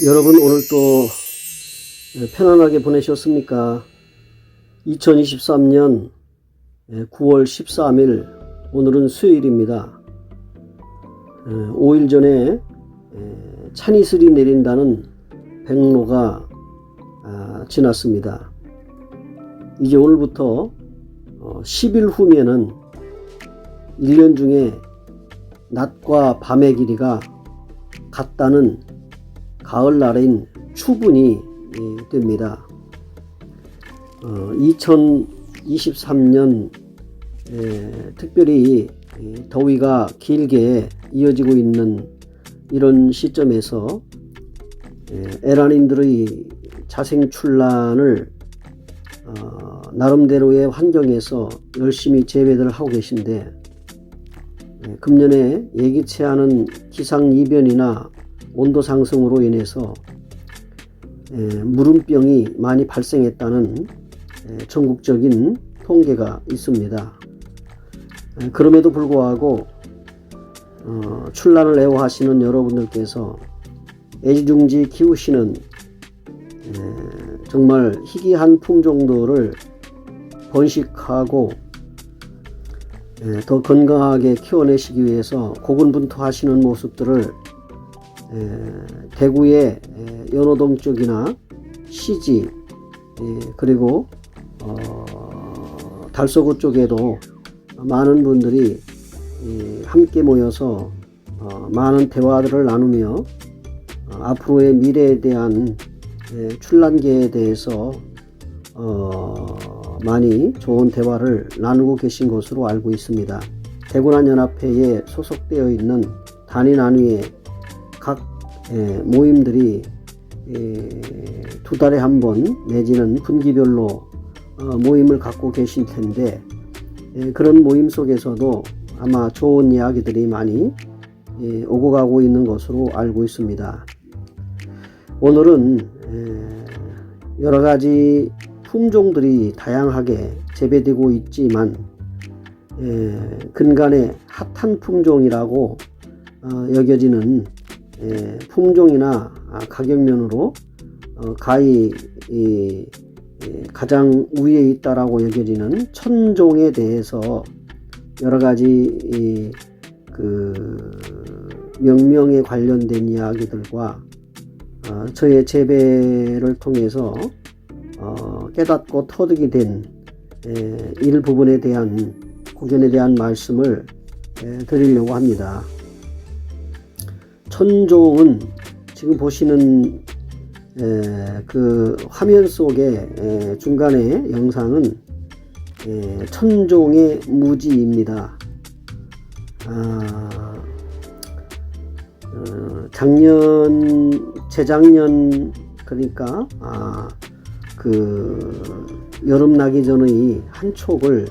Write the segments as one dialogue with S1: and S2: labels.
S1: 여러분 오늘 또 편안하게 보내셨습니까? 2023년 9월 13일 오늘은 수요일입니다. 5일 전에 찬이슬이 내린다는 백로가 지났습니다. 이제 오늘부터 10일 후면은 1년 중에 낮과 밤의 길이가 같다는 가을날인 추분이 됩니다. 2023년 특별히 더위가 길게 이어지고 있는 이런 시점에서 에란인들의 자생출란을 나름대로의 환경에서 열심히 재배를 하고 계신데, 금년에 예기치 않은 기상이변이나 온도 상승으로 인해서 무름병이 많이 발생했다는 전국적인 통계가 있습니다. 그럼에도 불구하고 출란을 애호하시는 여러분들께서 애지중지 키우시는 정말 희귀한 품종들을 번식하고 더 건강하게 키워내시기 위해서 고군분투하시는 모습들을 대구의 연호동 쪽이나 시지 그리고 달서구 쪽에도 많은 분들이 함께 모여서 많은 대화들을 나누며 앞으로의 미래에 대한 출란계에 대해서 많이 좋은 대화를 나누고 계신 것으로 알고 있습니다. 대구난연합회에 소속되어 있는 단위난위의 각 모임들이 2달에 한 번 내지는 분기별로 모임을 갖고 계실 텐데, 그런 모임 속에서도 아마 좋은 이야기들이 많이 오고 가고 있는 것으로 알고 있습니다. 오늘은 여러 가지 품종들이 다양하게 재배되고 있지만 근간에 핫한 품종이라고 여겨지는 품종이나 가격면으로 가히 가장 위에 있다라고 여겨지는 천종에 대해서 여러 가지 그 명명에 관련된 이야기들과 저의 재배를 통해서 깨닫고 터득이 된 일부분에 대한 고견에 대한 말씀을 드리려고 합니다. 천종은 지금 보시는 그 화면 속의 중간에 영상은 천종의 무지입니다. 재작년 그러니까 그 여름 나기 전의 한 촉을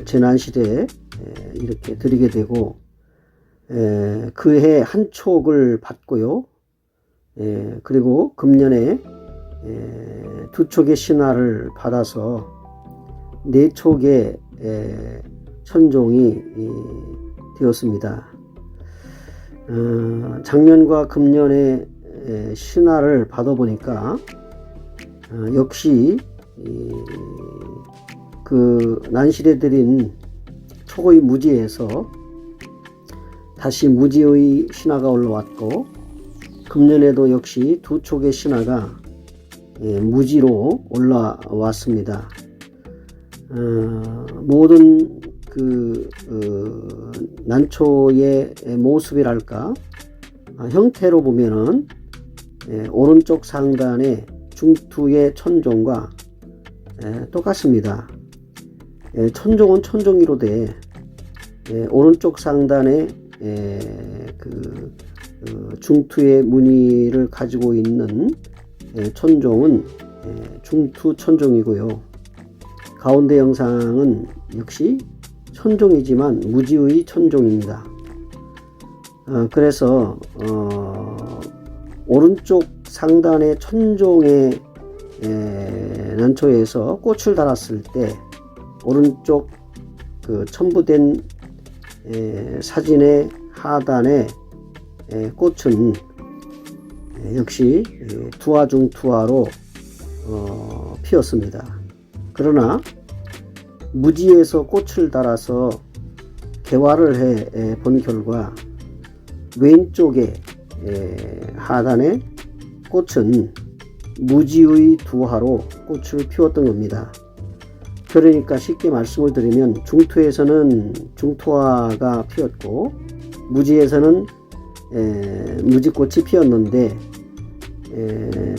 S1: 재난실에 이렇게 드리게 되고, 그해 한 촉을 받고요. 그리고 금년에 2촉의 신화를 받아서 4촉의 천종이 되었습니다. 작년과 금년에 신화를 받아보니까 역시 그 난실에 드린 촉의 무지에서 다시 무지의 신화가 올라왔고, 금년에도 역시 2촉의 신화가 무지로 올라왔습니다. 모든 그 난초의 모습이랄까 형태로 보면은 오른쪽 상단의 중투의 천종과 똑같습니다. 천종은 천종이로되 오른쪽 상단에 그 중투의 무늬를 가지고 있는 천종은 중투 천종이고요. 가운데 영상은 역시 천종이지만 무지의 천종입니다. 그래서 오른쪽 상단의 천종의 난초에서 꽃을 달았을 때 오른쪽 그 첨부된 사진의 하단에 꽃은 역시 투화 중 투화로 피었습니다. 그러나 무지에서 꽃을 달아서 개화를 해 본 결과 왼쪽에 하단의 꽃은 무지의 두화로 꽃을 피웠던 겁니다. 그러니까 쉽게 말씀을 드리면 중투에서는 중투화가 피었고 무지에서는 무지꽃이 피었는데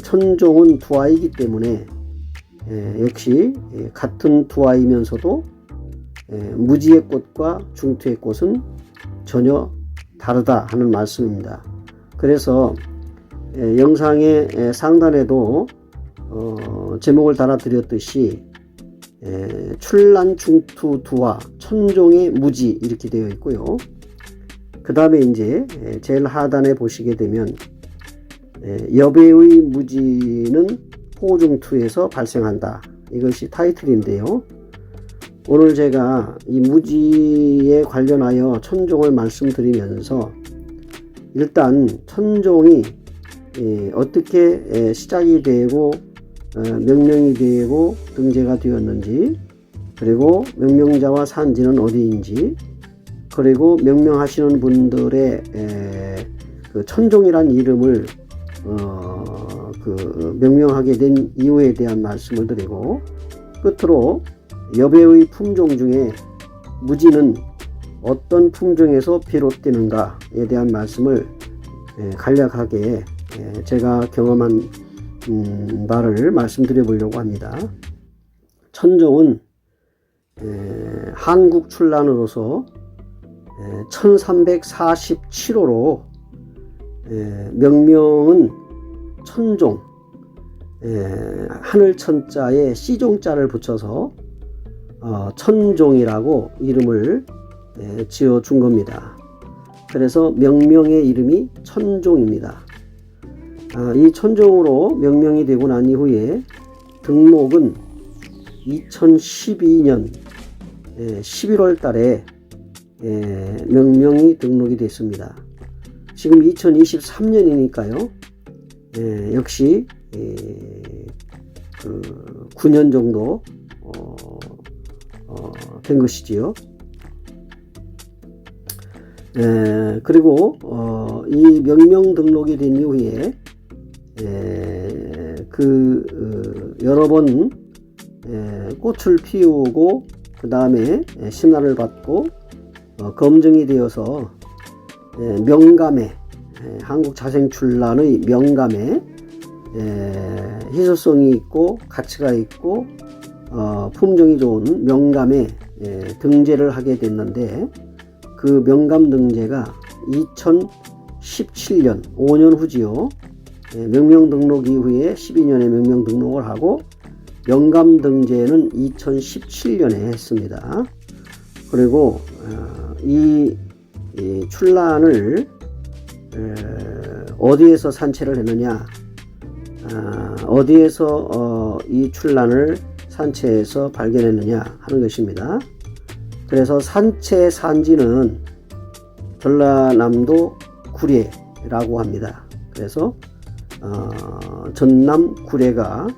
S1: 천종은 두화이기 때문에 역시 같은 두화이면서도 무지의 꽃과 중투의 꽃은 전혀 다르다 하는 말씀입니다. 그래서 영상의 상단에도 제목을 달아드렸듯이 출란 중투 두화 천종의 무지 이렇게 되어 있고요. 그 다음에 이제 제일 하단에 보시게 되면 여배의 무지는 호중투에서 발생한다. 이것이 타이틀인데요. 오늘 제가 이 무지에 관련하여 천종을 말씀드리면서 일단 천종이 어떻게 시작이 되고 명명이 되고 등재가 되었는지, 그리고 명명자와 산지는 어디인지, 그리고 명명하시는 분들의 그 천종이란 이름을 명명하게 된 이유에 대한 말씀을 드리고, 끝으로 여배의 품종 중에 무지는 어떤 품종에서 비롯되는가에 대한 말씀을 간략하게 제가 경험한 바를 말씀드려 보려고 합니다. 천종은 한국 출란으로서 1347호로 명명은 천종, 하늘 천자에 씨종자를 붙여서 천종이라고 이름을 지어 준 겁니다. 그래서 명명의 이름이 천종입니다. 이 천종으로 명명이 되고 난 이후에 등록은 2012년 11월 달에 명명이 등록이 됐습니다. 지금 2023년이니까요. 역시 9년 정도 된 것이지요. 그리고 이 명명 등록이 된 이후에 여러 번 꽃을 피우고 그 다음에 신화를 받고 검증이 되어서 명감에, 한국 자생출란의 명감에 희소성이 있고 가치가 있고 품종이 좋은 명감에 등재를 하게 됐는데, 그 명감 등재가 2017년 5년 후지요. 명명 등록 이후에 12년에 명명 등록을 하고 명감 등재는 2017년에 했습니다. 그리고 이 출란을 어디에서 산채를 했느냐, 어디에서 이 출란을 산채에서 발견했느냐 하는 것입니다. 그래서 산채 산지는 전라남도 구례라고 합니다. 그래서 전남 구례가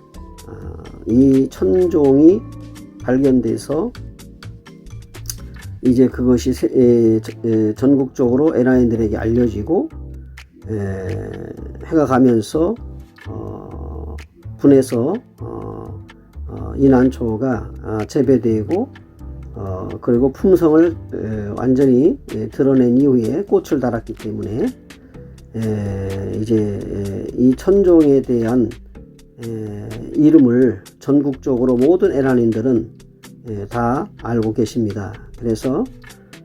S1: 이 천종이 발견돼서 이제 그것이 전국적으로 에라인들에게 알려지고 해가 가면서 분해서 이난초가 재배되고 그리고 품성을 완전히 드러낸 이후에 꽃을 달았기 때문에 이제 이 천종에 대한 이름을 전국적으로 모든 에란인들은 다 알고 계십니다. 그래서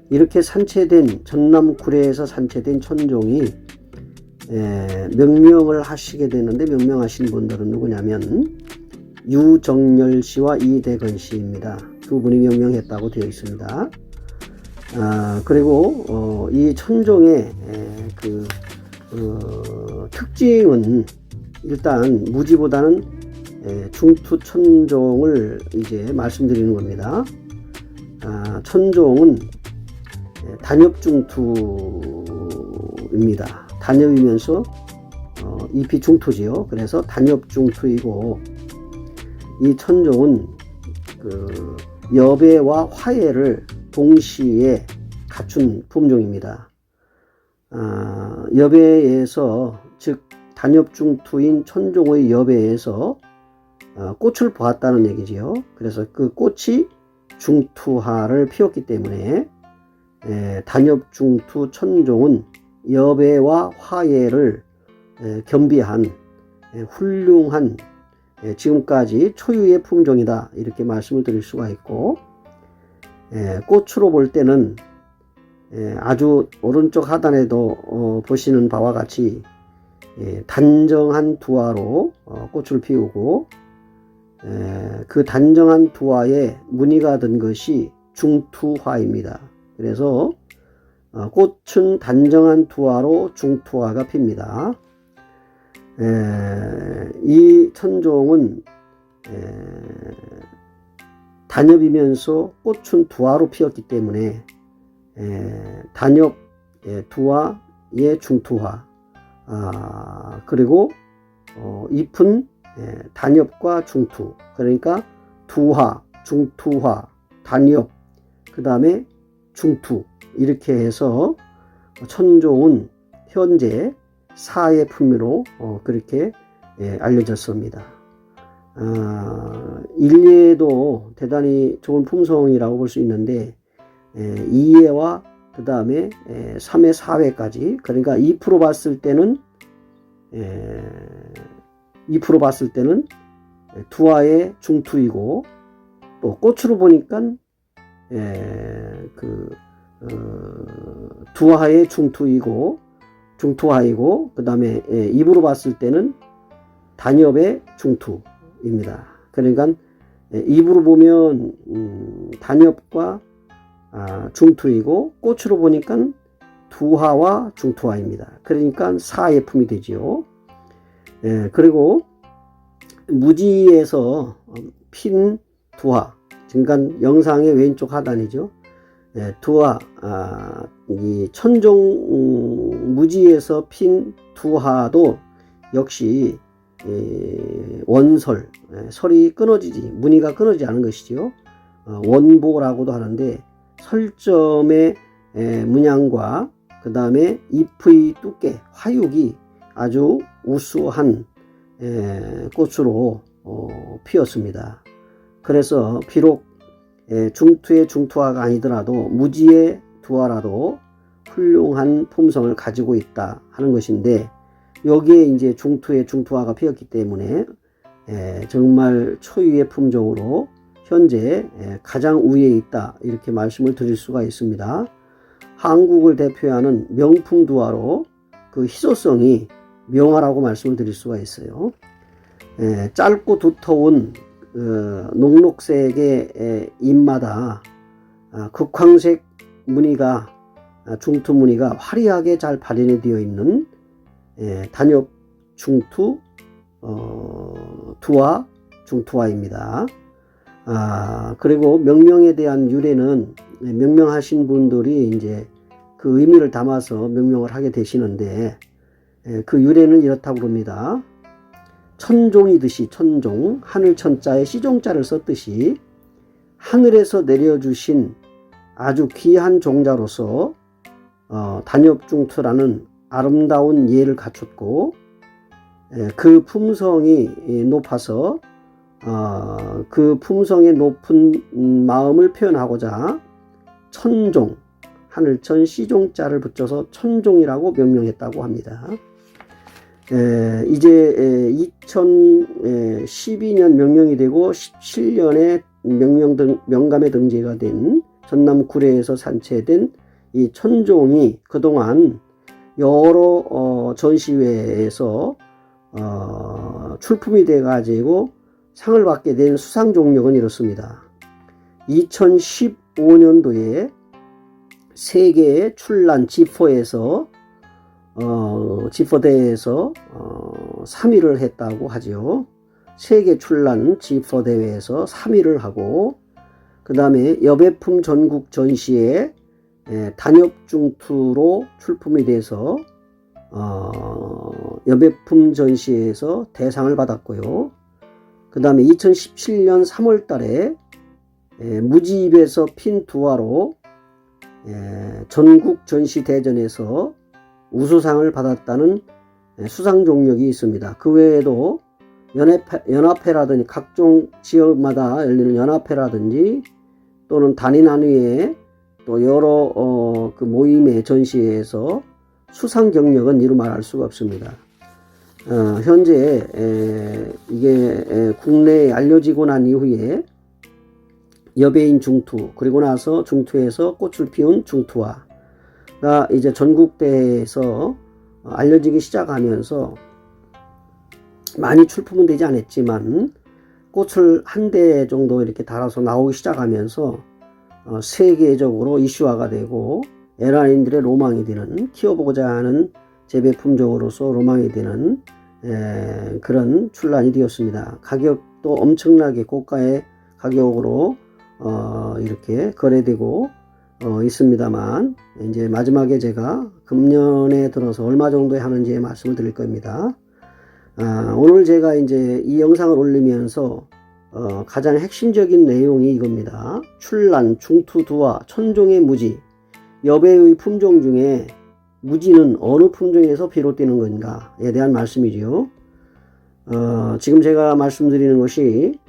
S1: 이렇게 산채된 전남 구례에서 산채된 천종이 명명을 하시게 되는데, 명명하신 분들은 누구냐면 유정열 씨와 이대건 씨입니다. 두 분이 명명했다고 되어 있습니다. 그리고 이 천종의 특징은 일단 무지보다는 중투 천종을 이제 말씀드리는 겁니다. 천종은 단엽중투입니다. 단엽이면서 잎이 중투지요. 그래서 단엽중투이고, 이 천종은 그 여배와 화해를 동시에 갖춘 품종입니다. 여배에서, 즉 단엽중투인 천종의 여배에서 꽃을 보았다는 얘기지요. 그래서 그 꽃이 중투화를 피웠기 때문에 단엽중투 천종은 여배와 화해를 겸비한 훌륭한 지금까지 초유의 품종이다, 이렇게 말씀을 드릴 수가 있고, 꽃으로 볼 때는 아주 오른쪽 하단에도 보시는 바와 같이 단정한 두화로 꽃을 피우고, 그 단정한 두화에 무늬가 든 것이 중투화입니다. 그래서 꽃은 단정한 두화로 중투화가 핍니다. 이 천종은 단엽이면서 꽃은 두화로 피었기 때문에 단엽 두화의 중투화, 그리고 잎은 단엽과 중투, 그러니까 두화, 중투화, 단엽, 그 다음에 중투, 이렇게 해서 천종은 현재 사의 품위로 그렇게 알려졌습니다. 일예도 대단히 좋은 품성이라고 볼 수 있는데, 2회와 그 다음에 3회, 4회까지, 그러니까 2% 봤을 때는 두화의 중투이고, 또 꽃으로 보니까 두화의 중투화이고, 그 다음에 잎으로 봤을 때는 단엽의 중투입니다. 그러니까 잎으로 보면 단엽과 중투이고, 꽃으로 보니까 두화와 중투화입니다. 그러니까 사예품이 되지요. 그리고 무지에서 핀 두화, 그러니까 영상의 왼쪽 하단이죠. 두화, 이 천종 무지에서 핀 두화도 역시 원설, 설이 끊어지지, 무늬가 끊어지지 않은 것이죠. 원보라고도 하는데, 설점의 문양과 그 다음에 잎의 두께, 화육이 아주 우수한 꽃으로 피었습니다. 그래서 비록 중투의 중투화가 아니더라도 무지의 두화라도 훌륭한 품성을 가지고 있다 하는 것인데, 여기에 이제 중투의 중투화가 피었기 때문에 정말 초유의 품종으로 현재 가장 우위에 있다, 이렇게 말씀을 드릴 수가 있습니다. 한국을 대표하는 명품 두화로 그 희소성이 명화라고 말씀을 드릴 수가 있어요. 짧고 두터운 녹록색의 잎마다 극황색 무늬가, 중투 무늬가 화려하게 잘 발현이 되어 있는 단엽 중투 두화, 중투화입니다. 그리고 명명에 대한 유래는 명명하신 분들이 이제 그 의미를 담아서 명명을 하게 되시는데, 그 유래는 이렇다고 합니다. 천종이듯이, 천종, 하늘 천자에 시종자를 썼듯이 하늘에서 내려주신 아주 귀한 종자로서 단엽중투라는 아름다운 예를 갖췄고, 그 품성이 높아서 그 품성의 높은 마음을 표현하고자 천종, 하늘천 시종자를 붙여서 천종이라고 명명했다고 합니다. 이제 2012년 명명이 되고 17년에 명감에 등재가 된 전남 구례에서 산채된 이 천종이 그동안 여러 전시회에서 출품이 돼 가지고 상을 받게 된 수상 종력은 이렇습니다. 2015년도에 세계 출란 지포에서 지포대회에서 3위를 했다고 하죠. 세계 출란 지포대회에서 3위를 하고, 그 다음에 여배품 전국 전시에 단엽중투로 출품이 돼서 여배품 전시회에서 대상을 받았고요. 그 다음에 2017년 3월 달에 무지입에서 핀 두화로 전국 전시대전에서 우수상을 받았다는 수상 종력이 있습니다. 그 외에도 연합회라든지 각종 지역마다 열리는 연합회라든지 또는 단위 단위의 또 여러 그 모임의 전시회에서 수상 경력은 이루 말할 수가 없습니다. 현재 이게 국내에 알려지고 난 이후에 여배인 중투, 그리고 나서 중투에서 꽃을 피운 중투화가 이제 전국대회에서 알려지기 시작하면서 많이 출품은 되지 않았지만 꽃을 한 대 정도 이렇게 달아서 나오기 시작하면서 세계적으로 이슈화가 되고 에란인들의 로망이 되는, 키워보고자 하는 재배품종으로서 로망이 되는 그런 출란이 되었습니다. 가격도 엄청나게 고가의 가격으로 이렇게 거래되고 있습니다만, 이제 마지막에 제가 금년에 들어서 얼마 정도에 하는지에 말씀을 드릴 겁니다. 오늘 제가 이제 이 영상을 올리면서 가장 핵심적인 내용이 이겁니다. 출란, 중투두화, 천종의 무지, 여배의 품종 중에 무지는 어느 품종에서 비롯되는 건가에 대한 말씀이지요. 지금 제가 말씀드리는 것이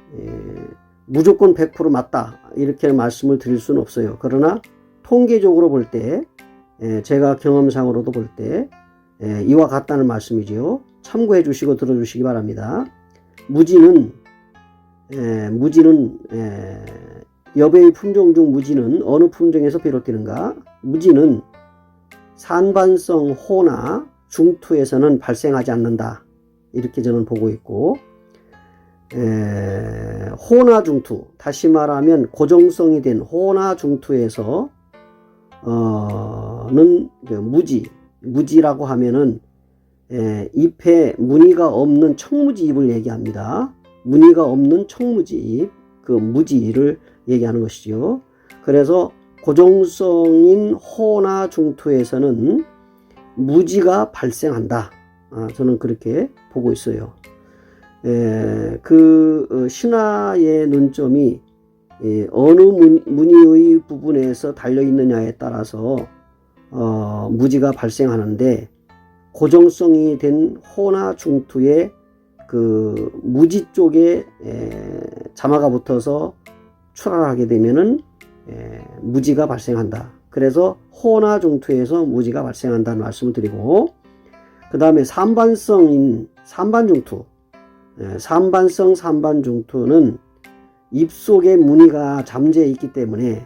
S1: 무조건 100% 맞다 이렇게 말씀을 드릴 수는 없어요. 그러나 통계적으로 볼 때, 제가 경험상으로도 볼 때 이와 같다는 말씀이지요. 참고해 주시고 들어주시기 바랍니다. 무지는 여배의 품종 중 무지는 어느 품종에서 비롯되는가? 무지는 산반성 호나 중투에서는 발생하지 않는다, 이렇게 저는 보고 있고, 호나 중투, 다시 말하면 고정성이 된 호나 중투에서 는 무지라고 하면은 잎에 무늬가 없는 청무지잎을 얘기합니다. 무늬가 없는 청무지잎, 그 무지를 얘기하는 것이죠. 그래서 고정성인 호나 중투에서는 무지가 발생한다. 저는 그렇게 보고 있어요. 그 신화의 논점이 어느 무늬의 부분에서 달려있느냐에 따라서 무지가 발생하는데, 고정성이 된 호나 중투의 그 무지 쪽에 자마가 붙어서 출하하게 되면은 무지가 발생한다. 그래서 호나 중투에서 무지가 발생한다는 말씀을 드리고, 그 다음에 산반성인 산반중투, 산반성 산반중투는 잎 속에 무늬가 잠재해 있기 때문에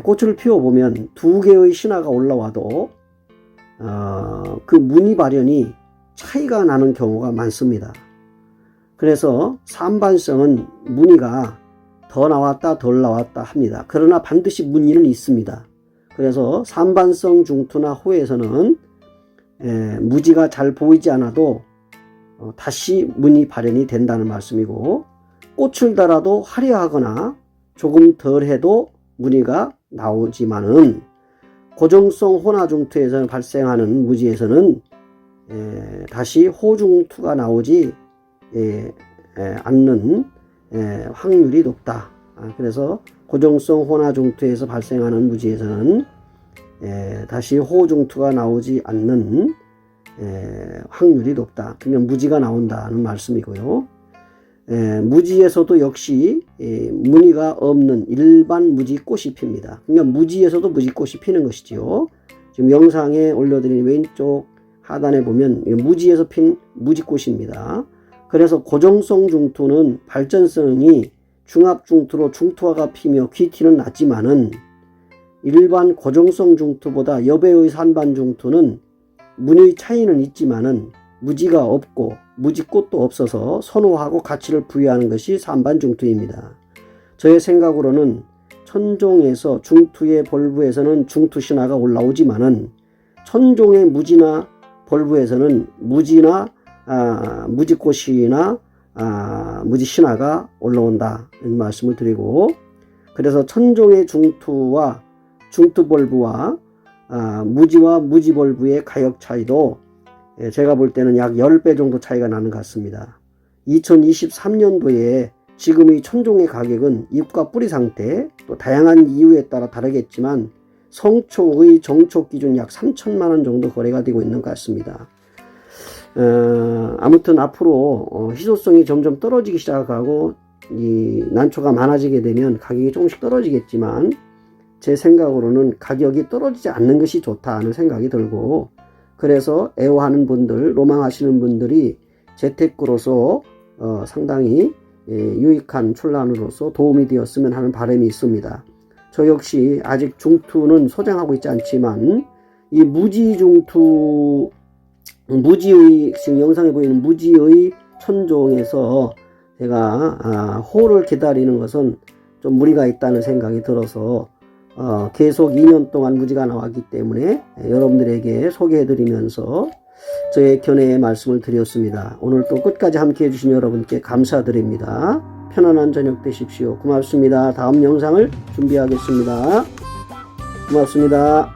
S1: 꽃을 피워보면 두 개의 신화가 올라와도 그 무늬 발현이 차이가 나는 경우가 많습니다. 그래서 산반성은 무늬가 더 나왔다 덜 나왔다 합니다. 그러나 반드시 무늬는 있습니다. 그래서 산반성 중투나 호에서는 무지가 잘 보이지 않아도 다시 무늬 발현이 된다는 말씀이고, 꽃을 달아도 화려하거나 조금 덜해도 무늬가 나오지만은 고정성 호나 중투에서 발생하는 무지에서는 다시 호중투가 나오지 않는 확률이 높다. 그래서 고정성 호나 중투에서 발생하는 무지에서는 다시 호중투가 나오지 않는 확률이 높다. 그러면 무지가 나온다는 말씀이고요. 무지에서도 역시 무늬가 없는 일반 무지꽃이 핍니다. 그러니까 무지에서도 무지꽃이 피는 것이지요. 지금 영상에 올려드린 왼쪽 하단에 보면 무지에서 핀 무지꽃입니다. 그래서 고정성 중투는 발전성이 중합 중투로 중투화가 피며 귀티는 낮지만은, 일반 고정성 중투보다 여배의 산반 중투는 무늬 차이는 있지만은 무지가 없고 무지꽃도 없어서 선호하고 가치를 부여하는 것이 산반 중투입니다. 저의 생각으로는 천종에서 중투의 벌브에서는 중투 신화가 올라오지만은 천종의 무지나 벌브에서는 무지나 무지꽃이나 무지 신화가 올라온다, 이런 말씀을 드리고, 그래서 천종의 중투와 중투 벌브와 무지와 무지벌부의 가격 차이도 제가 볼 때는 약 10배 정도 차이가 나는 것 같습니다. 2023년도에 지금의 천종의 가격은 잎과 뿌리 상태, 또 다양한 이유에 따라 다르겠지만 성초의 정초 기준 약 3천만 원 정도 거래가 되고 있는 것 같습니다. 아무튼 앞으로 희소성이 점점 떨어지기 시작하고 이 난초가 많아지게 되면 가격이 조금씩 떨어지겠지만 제 생각으로는 가격이 떨어지지 않는 것이 좋다 하는 생각이 들고, 그래서 애호하는 분들, 로망하시는 분들이 재테크로서 상당히 유익한 출란으로서 도움이 되었으면 하는 바람이 있습니다. 저 역시 아직 중투는 소장하고 있지 않지만 이 무지중투, 무지의, 지금 영상에 보이는 무지의 천종에서 제가 호를 기다리는 것은 좀 무리가 있다는 생각이 들어서 계속 2년 동안 무지가 나왔기 때문에 여러분들에게 소개해드리면서 저의 견해의 말씀을 드렸습니다. 오늘 또 끝까지 함께 해주신 여러분께 감사드립니다. 편안한 저녁 되십시오. 고맙습니다. 다음 영상을 준비하겠습니다. 고맙습니다.